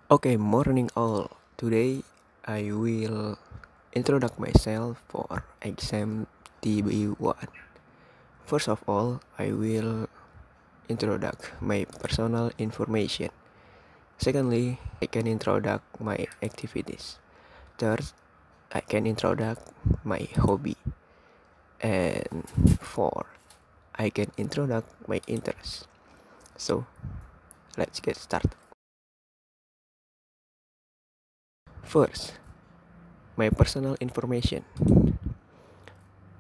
Okay, morning all. Today I will introduce myself for exam TB1. First of all, I will introduce my personal information. Secondly, I can introduce my activities. Third, I can introduce my hobby. And fourth, I can introduce my interests. So, let's get started. First, my personal information.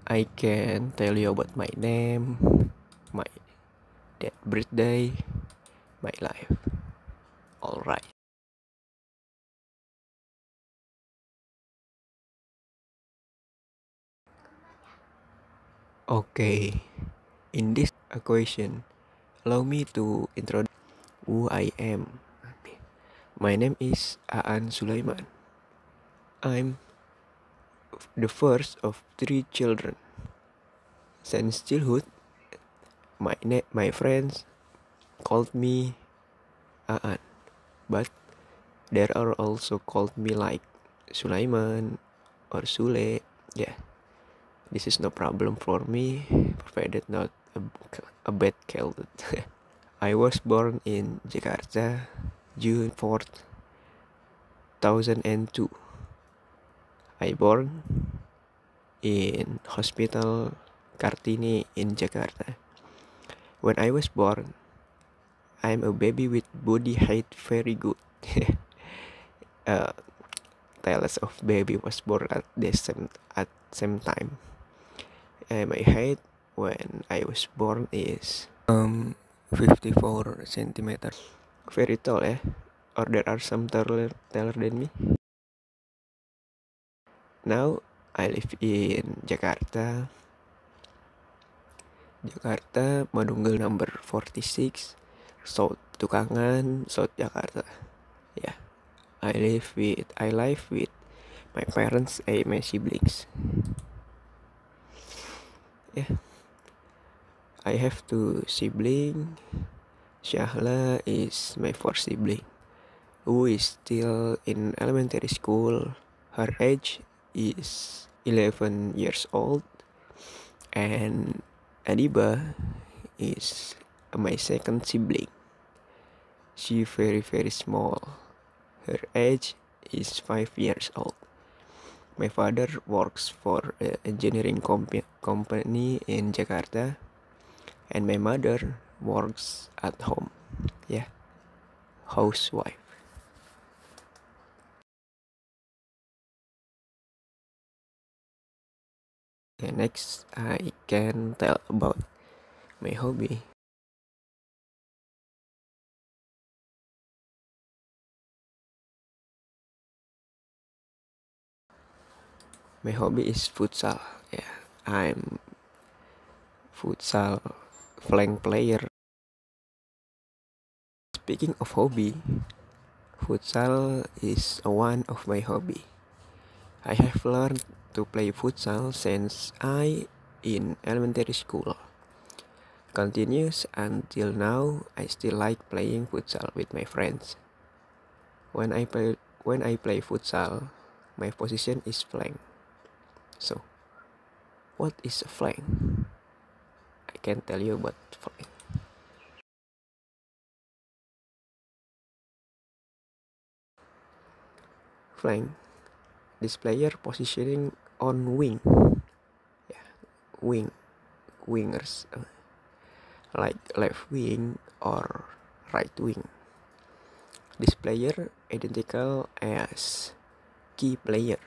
I can tell you about my name, my date birthday, my life. Alright. Okay. In this equation, allow me to introduce who I am. My name is Aan Sulaiman. I'm the first of three children. Since childhood, my friends called me Aan, but there are also called me like Sulaiman or Sule. Yeah, this is no problem for me, provided not a bad killed. I was born in Jakarta, June 4th, 2002. I born in Hospital Kartini in Jakarta. When I was born, I'm a baby with body height very good. uh, Tales of baby was born at same time. My height when I was born is 54 centimeters. Very tall, eh? Or there are some taller than me. Now I live in Jakarta, Madunggal number 46, South Tukangan, South Jakarta. Yeah, I live with my parents and my siblings. Yeah, I have two siblings. Shahla is my first sibling, who is still in elementary school. Her age is 11 years old, and Adiba is my second sibling. She very small. Her age is 5 years old. My father works for an engineering company in Jakarta, and my mother works at home. Yeah, housewife. Okay, next I can tell about my hobby. My hobby is futsal. Yeah, I'm futsal flank player. Speaking of hobby, futsal is one of my hobby. I have learned to play futsal since I in elementary school. Continues until now, I still like playing futsal with my friends. When I play futsal, my position is flank. So, what is a flank? I can tell you about flank. Flank, this player positioning on wing. Yeah, wing, wingers, like left wing or right wing. This player identical as key player.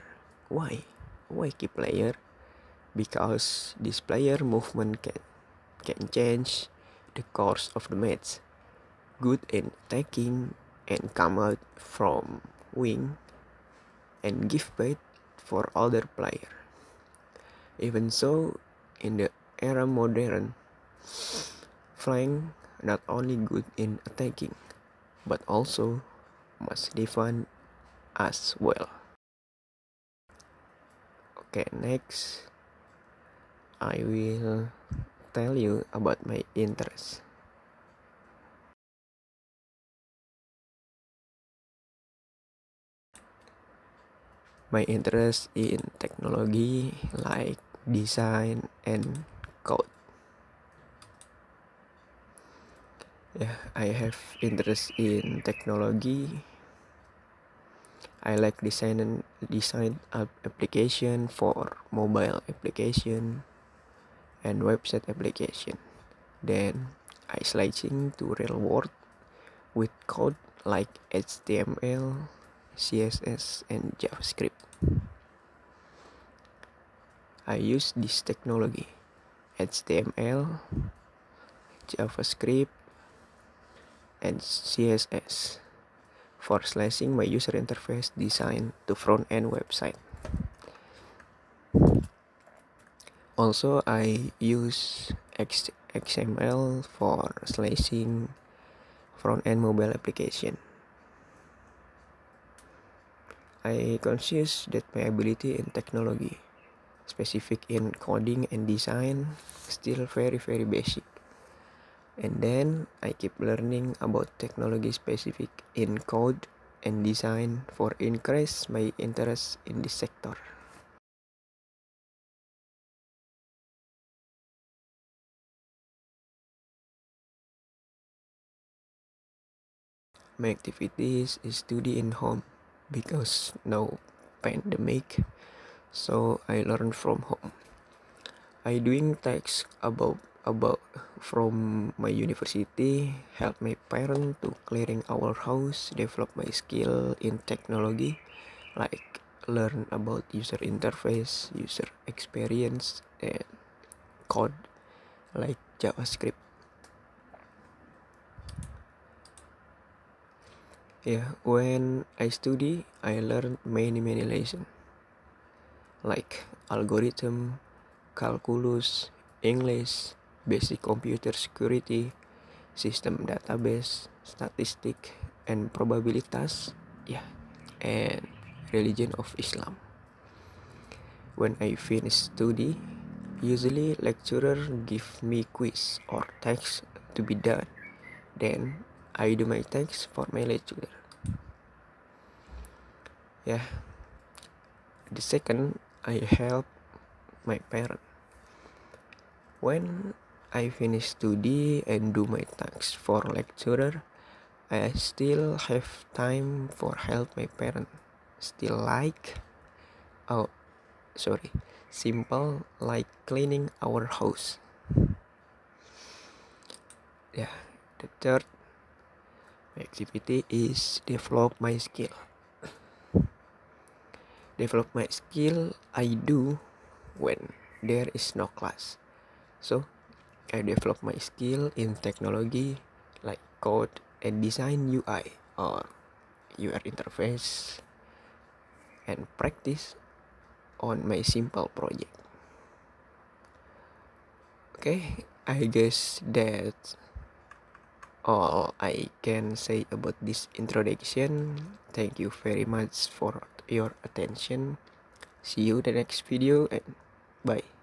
Why? Why key player? Because this player movement can change the course of the match. Good in attacking and come out from wing and give bait for other player. Even so, in the era modern, flank not only good in attacking but also must defend as well. Okay, next I will tell you about my interest. my interest in technology like design and code. Yeah, I have interest in technology. I like design application for mobile application and website application. Then I slicing to real world with code like HTML, CSS, and JavaScript. I use this technology, HTML, JavaScript, and CSS, for slicing my user interface design to front-end website. Also, I use XML for slicing front-end mobile application. I conscious that my ability in technology, specific in coding and design, still very basic. And then I keep learning about technology specific in code and design for increase my interest in this sector. My activities is study in home because now pandemic, so I learn from home. I doing tasks about from my university, help my parent to clearing our house, develop my skill in technology, like learn about user interface, user experience, and code like JavaScript. Yeah, when I study, I learn many lessons like algorithm, calculus, English, basic computer security, system database, statistic, and probabilitas. Yeah, and religion of Islam. When I finish study, usually lecturer give me quiz or text to be done. Then I do my text for my lecturer. Yeah. The second, I help my parent. When I finish study and do my tasks for lecturer, I still have time for help my parent. Still like, oh sorry, simple like cleaning our house. Yeah, the third activity is develop my skill. Develop my skill I do when there is no class. So I develop my skill in technology like code and design UI or UR interface and practice on my simple project. Okay, I guess that's all I can say about this introduction. Thank you very much for your attention. See you the next video and bye.